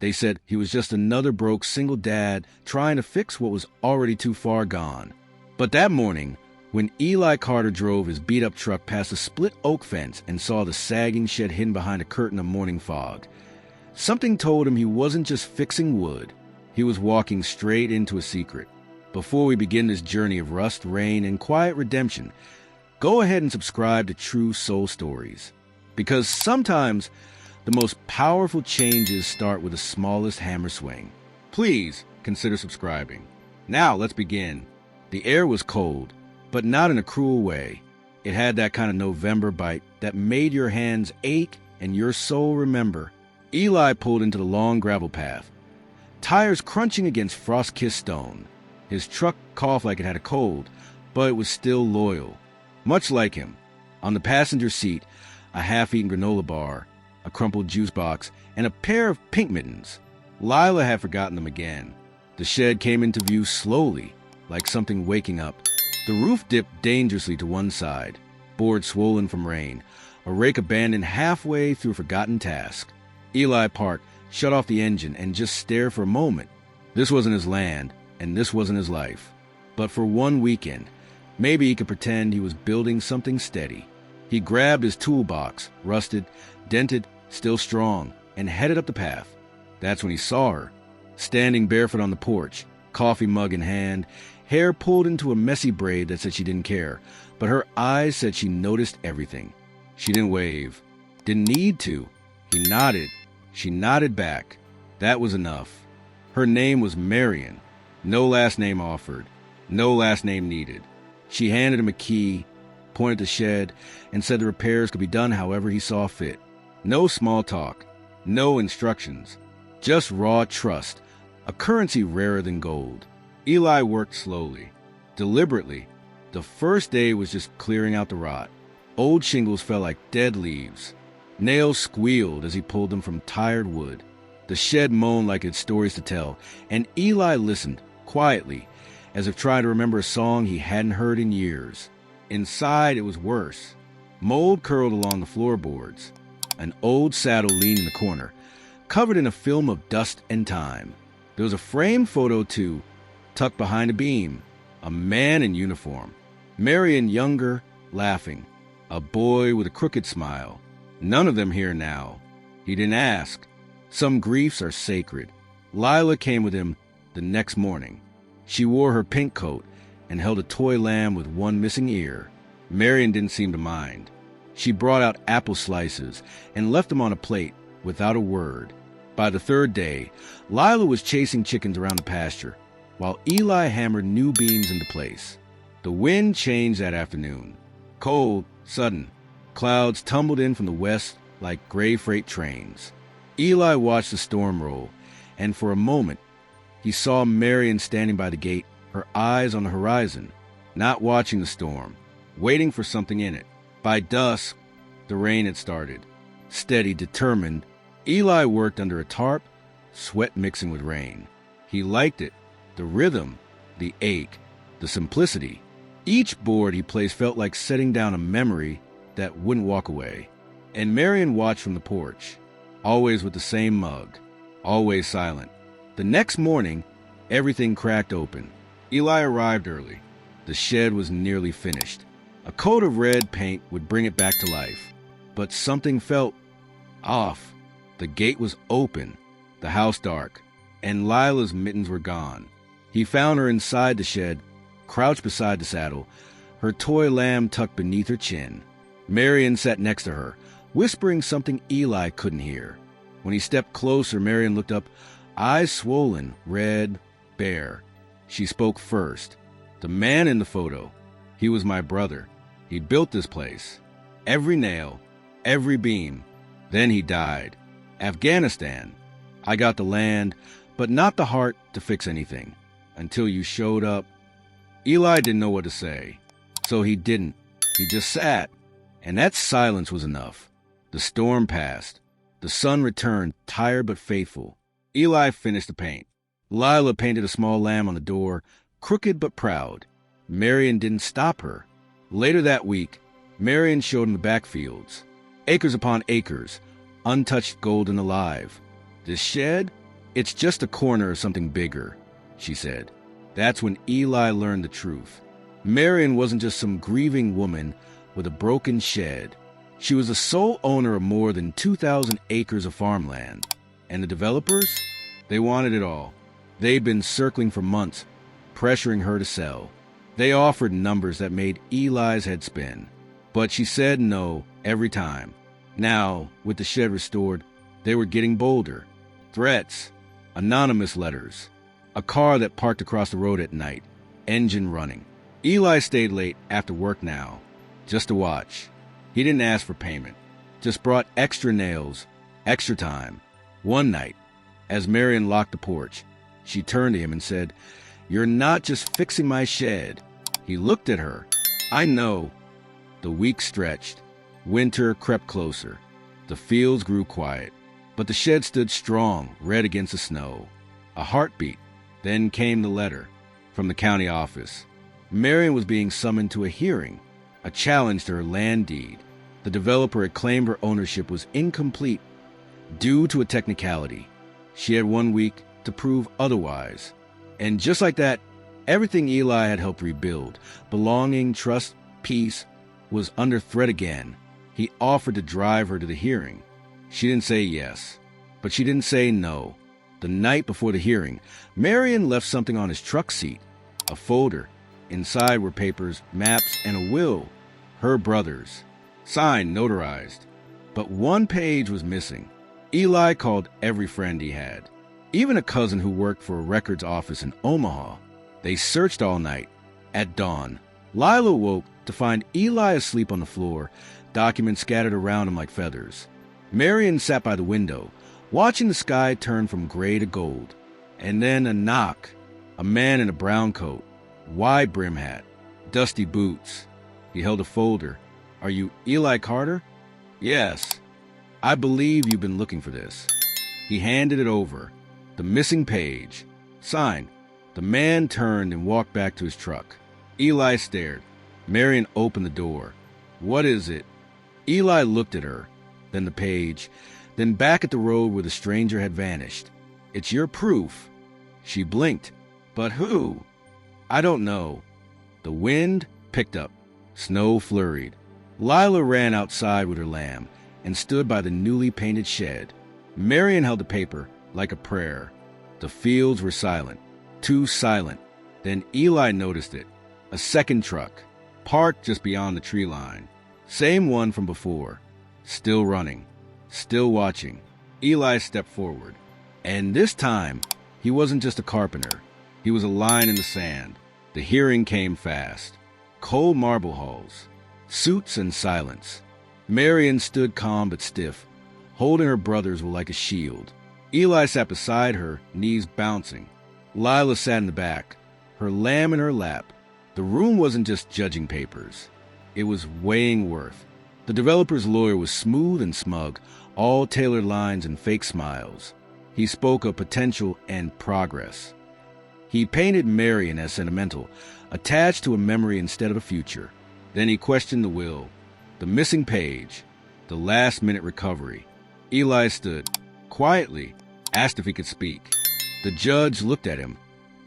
They said he was just another broke single dad trying to fix what was already too far gone. But that morning, when Eli Carter drove his beat-up truck past a split oak fence and saw the sagging shed hidden behind a curtain of morning fog, something told him he wasn't just fixing wood. He was walking straight into a secret. Before we begin this journey of rust, rain, and quiet redemption, go ahead and subscribe to True Soul Stories. Because sometimes the most powerful changes start with the smallest hammer swing. Please consider subscribing. Now let's begin. The air was cold, but not in a cruel way. It had that kind of November bite that made your hands ache and your soul remember. Eli pulled into the long gravel path, tires crunching against frost-kissed stone. His truck coughed like it had a cold, but it was still loyal. Much like him, on the passenger seat, a half-eaten granola bar, a crumpled juice box, and a pair of pink mittens. Lila had forgotten them again. The shed came into view slowly, like something waking up. The roof dipped dangerously to one side, boards swollen from rain, a rake abandoned halfway through a forgotten task. Eli parked, shut off the engine, and just stared for a moment. This wasn't his land, and this wasn't his life. But for one weekend, maybe he could pretend he was building something steady. He grabbed his toolbox, rusted, dented, still strong, and headed up the path. That's when he saw her, standing barefoot on the porch, coffee mug in hand, hair pulled into a messy braid that said she didn't care, but her eyes said she noticed everything. She didn't wave, didn't need to. He nodded. She nodded back. That was enough. Her name was Marion. No last name offered. No last name needed. She handed him a key, pointed the shed, and said the repairs could be done however he saw fit. No small talk. No instructions. Just raw trust, a currency rarer than gold. Eli worked slowly, deliberately. The first day was just clearing out the rot. Old shingles fell like dead leaves. Nails squealed as he pulled them from tired wood. The shed moaned like it had stories to tell, and Eli listened, quietly, as if trying to remember a song he hadn't heard in years. Inside, it was worse. Mold curled along the floorboards. An old saddle leaned in the corner, covered in a film of dust and time. There was a framed photo, too, tucked behind a beam. A man in uniform. Marion younger, laughing. A boy with a crooked smile. None of them here now. He didn't ask. Some griefs are sacred. Lila came with him the next morning. She wore her pink coat and held a toy lamb with one missing ear. Marion didn't seem to mind. She brought out apple slices and left them on a plate without a word. By the third day, Lila was chasing chickens around the pasture, while Eli hammered new beams into place. The wind changed that afternoon. Cold, sudden. Clouds tumbled in from the west like gray freight trains. Eli watched the storm roll, and for a moment, he saw Marion standing by the gate, her eyes on the horizon, not watching the storm, waiting for something in it. By dusk, the rain had started. Steady, determined, Eli worked under a tarp, sweat mixing with rain. He liked it. The rhythm, the ache, the simplicity. Each board he placed felt like setting down a memory that wouldn't walk away. And Marion watched from the porch, always with the same mug, always silent. The next morning, everything cracked open. Eli arrived early. The shed was nearly finished. A coat of red paint would bring it back to life. But something felt off. The gate was open, the house dark, and Lila's mittens were gone. He found her inside the shed, crouched beside the saddle, her toy lamb tucked beneath her chin. Marion sat next to her, whispering something Eli couldn't hear. When he stepped closer, Marion looked up, eyes swollen, red, bare. She spoke first. The man in the photo, he was my brother. He built this place. Every nail, every beam. Then he died. Afghanistan. I got the land, but not the heart to fix anything. Until you showed up. Eli didn't know what to say. So he didn't. He just sat. And that silence was enough. The storm passed. The sun returned, tired but faithful. Eli finished the paint. Lila painted a small lamb on the door, crooked but proud. Marion didn't stop her. Later that week, Marion showed him the backfields. Acres upon acres, untouched gold and alive. This shed, "It's just a corner of something bigger," she said. That's when Eli learned the truth. Marion wasn't just some grieving woman with a broken shed. She was the sole owner of more than 2,000 acres of farmland. And the developers? They wanted it all. They'd been circling for months, pressuring her to sell. They offered numbers that made Eli's head spin. But she said no every time. Now, with the shed restored, they were getting bolder. Threats, anonymous letters, a car that parked across the road at night, engine running. Eli stayed late after work now, just to watch. He didn't ask for payment, just brought extra nails, extra time. One night, as Marion locked the porch, she turned to him and said, "You're not just fixing my shed." He looked at her. "I know." The weeks stretched. Winter crept closer. The fields grew quiet. But the shed stood strong, red against the snow. A heartbeat. Then came the letter from the county office. Marion was being summoned to a hearing, a challenge to her land deed. The developer had claimed her ownership was incomplete due to a technicality. She had 1 week to prove otherwise. And just like that, everything Eli had helped rebuild, belonging, trust, peace, was under threat again. He offered to drive her to the hearing. She didn't say yes, but she didn't say no. The night before the hearing, Marion left something on his truck seat, a folder. Inside were papers, maps, and a will, her brother's, signed, notarized. But one page was missing. Eli called every friend he had, even a cousin who worked for a records office in Omaha. They searched all night. At dawn, Lila woke to find Eli asleep on the floor, documents scattered around him like feathers. Marion sat by the window, watching the sky turn from gray to gold. And then a knock. A man in a brown coat, wide brim hat, dusty boots. He held a folder. "Are you Eli Carter?" "Yes. I believe you've been looking for this." He handed it over. The missing page. Signed. The man turned and walked back to his truck. Eli stared. Marion opened the door. "What is it?" Eli looked at her, then the page, then back at the road where the stranger had vanished. "It's your proof." She blinked. "But who?" "I don't know." The wind picked up. Snow flurried. Lila ran outside with her lamb and stood by the newly painted shed. Marion held the paper like a prayer. The fields were silent, too silent. Then Eli noticed it. A second truck, parked just beyond the tree line. Same one from before. Still running, still watching. Eli stepped forward. And this time, he wasn't just a carpenter. He was a line in the sand. The hearing came fast. Cold marble halls, suits and silence. Marion stood calm but stiff, holding her brothers like a shield. Eli sat beside her, knees bouncing. Lila sat in the back, her lamb in her lap. The room wasn't just judging papers. It was weighing worth. The developer's lawyer was smooth and smug, all tailored lines and fake smiles. He spoke of potential and progress. He painted Marion as sentimental, attached to a memory instead of a future. Then he questioned the will, the missing page, the last-minute recovery. Eli stood, quietly, asked if he could speak. The judge looked at him,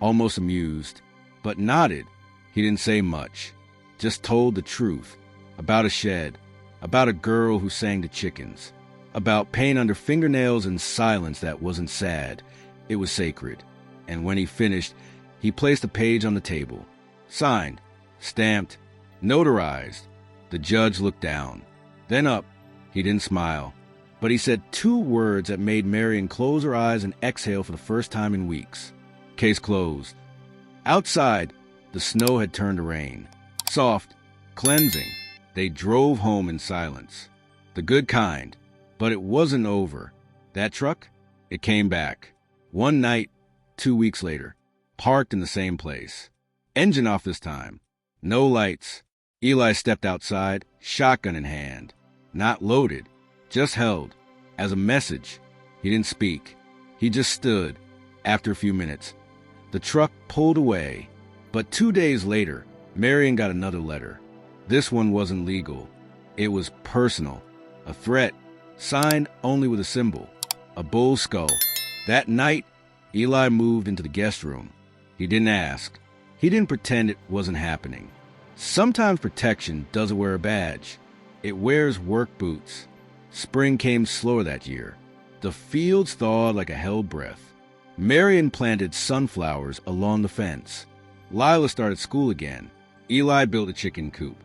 almost amused, but nodded. He didn't say much, just told the truth about a shed, about a girl who sang to chickens, about pain under fingernails and silence that wasn't sad. It was sacred. And when he finished, he placed a page on the table. Signed, stamped, notarized. The judge looked down, then up. He didn't smile, but he said 2 words that made Marion close her eyes and exhale for the first time in weeks. Case closed. Outside, the snow had turned to rain. Soft, cleansing. They drove home in silence. The good kind. But it wasn't over. That truck? It came back. One night, 2 weeks later, parked in the same place. Engine off this time. No lights. Eli stepped outside, shotgun in hand. Not loaded, just held. As a message. He didn't speak. He just stood. After a few minutes, the truck pulled away. But 2 days later, Marion got another letter. This one wasn't legal. It was personal. A threat, signed only with a symbol. A bull skull. That night, Eli moved into the guest room. He didn't ask. He didn't pretend it wasn't happening. Sometimes protection doesn't wear a badge. It wears work boots. Spring came slower that year. The fields thawed like a held breath. Marion planted sunflowers along the fence. Lila started school again. Eli built a chicken coop.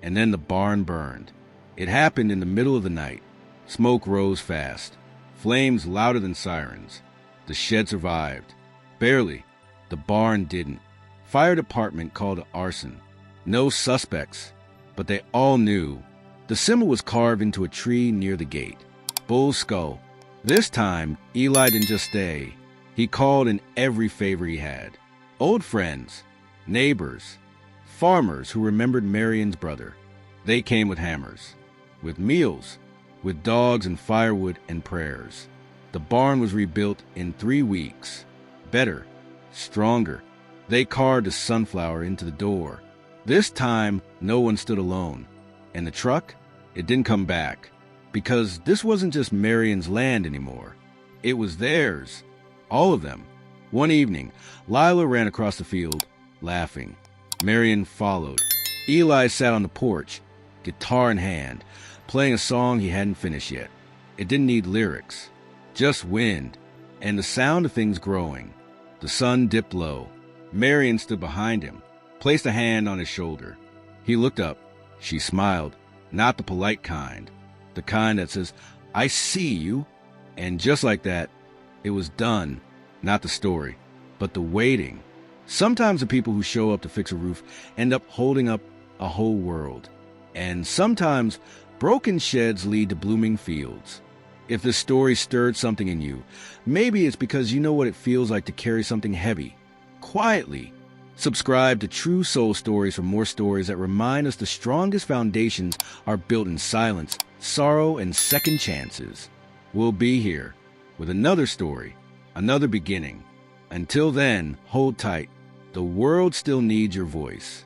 And then the barn burned. It happened in the middle of the night. Smoke rose fast. Flames louder than sirens. The shed survived. Barely. The barn didn't. Fire department called it arson. No suspects. But they all knew. The symbol was carved into a tree near the gate. Bull's skull. This time, Eli didn't just stay. He called in every favor he had. Old friends, neighbors, farmers who remembered Marion's brother. They came with hammers, with meals, with dogs and firewood and prayers. The barn was rebuilt in 3 weeks. Better, stronger. They carved a sunflower into the door. This time, no one stood alone. And the truck? It didn't come back. Because this wasn't just Marion's land anymore. It was theirs. All of them. One evening, Lila ran across the field, laughing. Marion followed. Eli sat on the porch, guitar in hand, playing a song he hadn't finished yet. It didn't need lyrics. Just wind, and the sound of things growing. The sun dipped low. Marion stood behind him, placed a hand on his shoulder. He looked up. She smiled, not the polite kind, the kind that says, "I see you." And just like that, it was done. Not the story, but the waiting. Sometimes the people who show up to fix a roof end up holding up a whole world. And sometimes broken sheds lead to blooming fields. If this story stirred something in you, maybe it's because you know what it feels like to carry something heavy, quietly. Subscribe to True Soul Stories for more stories that remind us the strongest foundations are built in silence, sorrow, and second chances. We'll be here with another story, another beginning. Until then, hold tight. The world still needs your voice.